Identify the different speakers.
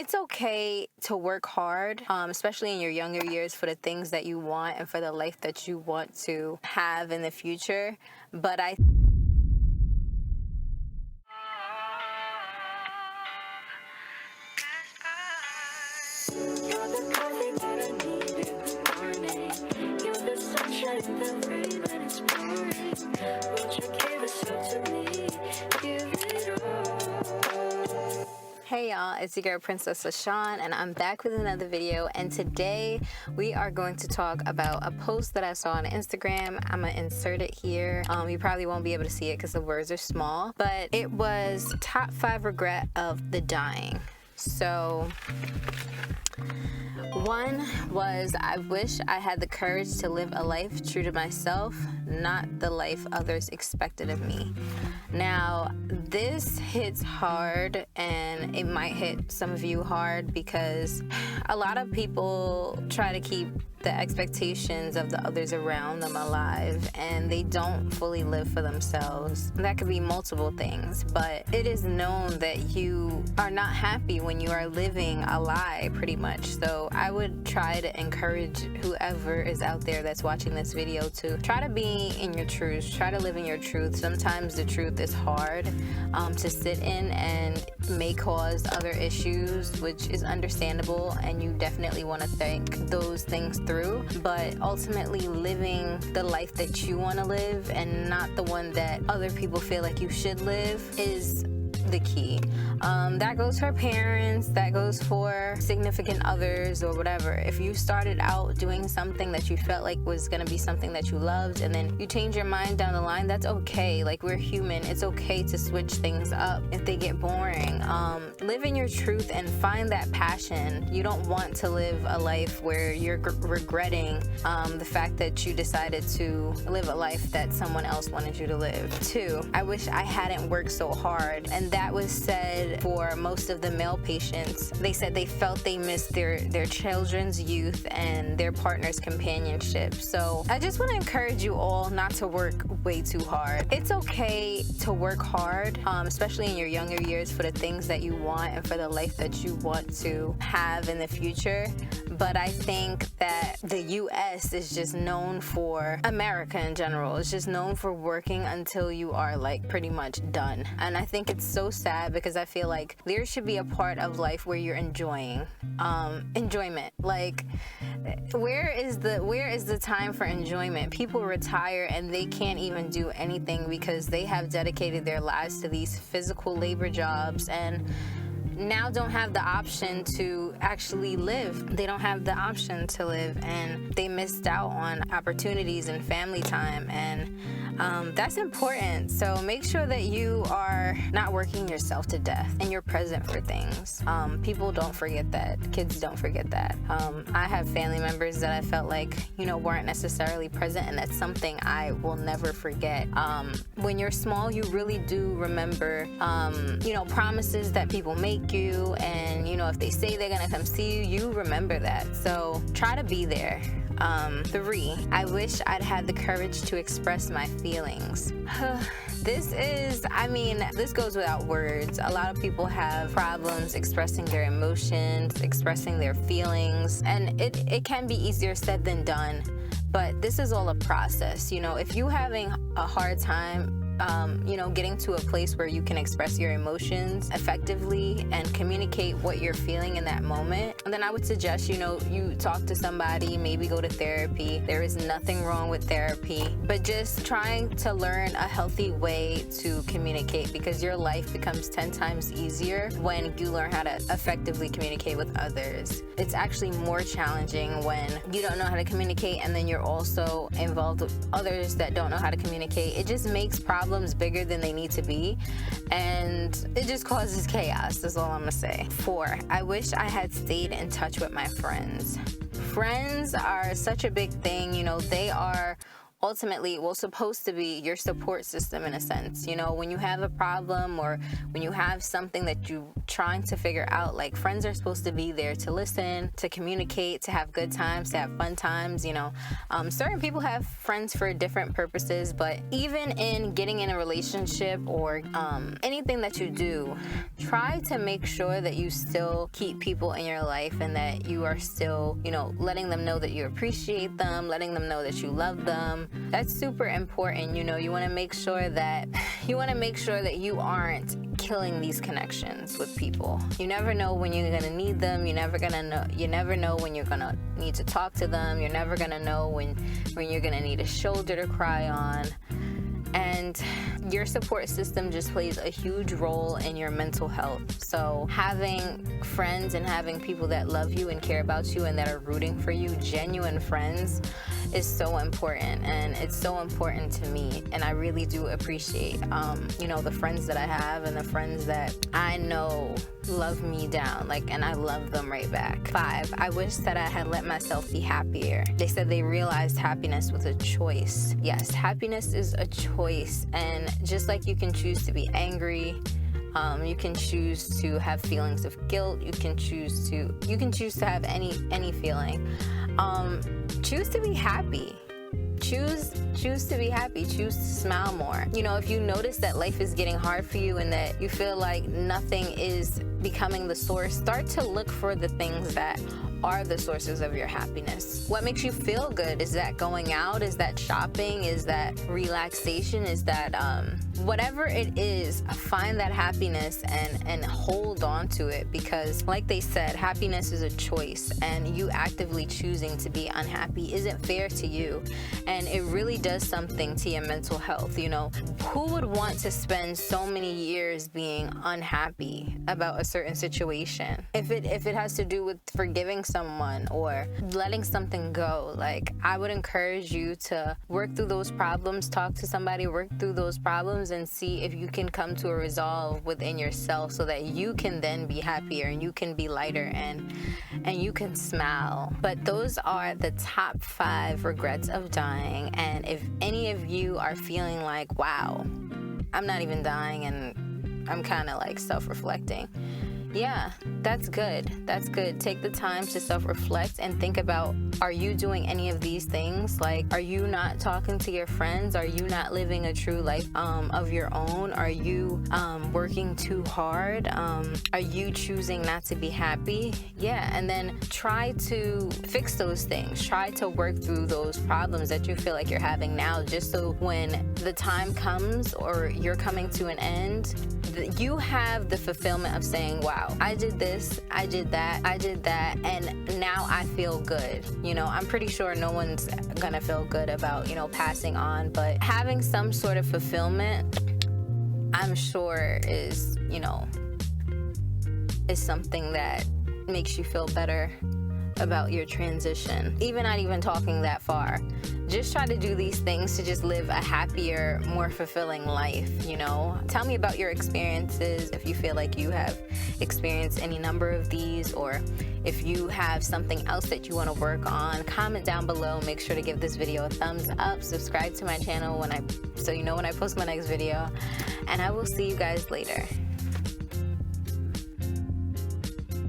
Speaker 1: It's okay to work hard, especially in your younger years, for the things that you want and for the life that you want to have in the future. But Hey y'all, it's your girl Princess Lashaun, and I'm back with another video. And today we are going to talk about a post that I saw on Instagram. I'm gonna insert it here. You probably won't be able to see it because the words are small, but it was top 5 regret of the dying. So one was, I wish I had the courage to live a life true to myself, not the life others expected of me. Now, this hits hard, and it might hit some of you hard because a lot of people try to keep the expectations of the others around them alive, and they don't fully live for themselves. That could be multiple things, but it is known that you are not happy when you are living a lie, pretty much. So I would try to encourage whoever is out there that's watching this video to try to be in your truth, try to live in your truth. Sometimes the truth is hard to sit in and may cause other issues, which is understandable, and you definitely want to think those things through, but ultimately living the life that you want to live and not the one that other people feel like you should live is the key. That goes for parents, that goes for significant others or whatever. If you started out doing something that you felt like was going to be something that you loved, and then you change your mind down the line, that's okay. Like, we're human. It's okay to switch things up if they get boring. Live in your truth and find that passion. You don't want to live a life where you're regretting the fact that you decided to live a life that someone else wanted you to live. 2, I wish I hadn't worked so hard. And that was said for most of the male patients. They said they felt they missed their children's youth and their partner's companionship. So I just want to encourage you all not to work way too hard. It's okay to work hard, especially in your younger years, for the things that you want and for the life that you want to have in the future. But I think that the US is just known for, America in general, is just known for working until you are like pretty much done. And I think it's so sad because I feel like there should be a part of life where you're enjoying enjoyment. Like, where is the time for enjoyment? People retire and they can't even do anything because they have dedicated their lives to these physical labor jobs and now don't have the option to actually live. They don't have the option to live, and they missed out on opportunities and family time, and that's important. So make sure that you are not working yourself to death and you're present for things. People don't forget that. Kids don't forget that. I have family members that I felt like, weren't necessarily present, and that's something I will never forget. When you're small, you really do remember, promises that people make you, and if they say they're gonna come see you, you remember that. So try to be there. 3, I wish I'd had the courage to express my feelings. This goes without words. A lot of people have problems expressing their emotions, expressing their feelings, and it can be easier said than done. But this is all a process. If you're having a hard time getting to a place where you can express your emotions effectively and communicate what you're feeling in that moment, and then I would suggest, you talk to somebody, maybe go to therapy. There is nothing wrong with therapy, but just trying to learn a healthy way to communicate, because your life becomes 10 times easier when you learn how to effectively communicate with others. It's actually more challenging when you don't know how to communicate and then you're also involved with others that don't know how to communicate. It just makes problems bigger than they need to be, and it just causes chaos. That's all I'm gonna say. 4, I wish I had stayed in touch with my friends. Friends are such a big thing. They are ultimately, well, supposed to be your support system in a sense. You know, when you have a problem or when you have something that you're trying to figure out, like, friends are supposed to be there to listen, to communicate, to have good times, to have fun times. You know, certain people have friends for different purposes, but even in getting in a relationship or anything that you do, try to make sure that you still keep people in your life and that you are still, you know, letting them know that you appreciate them, letting them know that you love them. That's super important. You know, you want to make sure that you aren't killing these connections with people. You never know when you're gonna need them. You never know when you're gonna need to talk to them. You're never gonna know when you're gonna need a shoulder to cry on. And your support system just plays a huge role in your mental health. So having friends and having people that love you and care about you and that are rooting for you, genuine friends, is so important. And it's so important to me. And I really do appreciate, you know, the friends that I have and the friends that I know love me down, like, and I love them right back. 5, I wish that I had let myself be happier. They said they realized happiness was a choice. Yes, happiness is a choice. And just like you can choose to be angry, you can choose to have feelings of guilt, you can choose to have any feeling. Choose to be happy. Choose to be happy. Choose to smile more. You know, if you notice that life is getting hard for you and that you feel like nothing is becoming the source, start to look for the things that are the sources of your happiness. What makes you feel good? Is that going out? Is that shopping? Is that relaxation? Is that whatever it is, find that happiness and hold on to it, because like they said, happiness is a choice, and you actively choosing to be unhappy isn't fair to you, and it really does something to your mental health. You know, who would want to spend so many years being unhappy about a certain situation? If it has to do with forgiving someone or letting something go, like, I would encourage you to work through those problems, talk to somebody, work through those problems, and see if you can come to a resolve within yourself so that you can then be happier and you can be lighter and you can smile. But those are the top 5 regrets of dying. And if any of you are feeling like, wow, I'm not even dying and I'm kind of like self-reflecting, yeah, that's good. That's good. Take the time to self-reflect and think about, are you doing any of these things? Like, are you not talking to your friends? Are you not living a true life of your own? Are you working too hard? Are you choosing not to be happy? Yeah, and then try to fix those things. Try to work through those problems that you feel like you're having now, just so when the time comes or you're coming to an end, you have the fulfillment of saying, wow, I did this, I did that, and now I feel good. You know, I'm pretty sure no one's gonna feel good about, you know, passing on, but having some sort of fulfillment, I'm sure is, you know, is something that makes you feel better about your transition. Even not even talking that far, just try to do these things to just live a happier, more fulfilling life. You know, tell me about your experiences, if you feel like you have experienced any number of these, or if you have something else that you want to work on. Comment down below. Make sure to give this video a thumbs up, subscribe to my channel so you know when I post my next video, and I will see you guys later.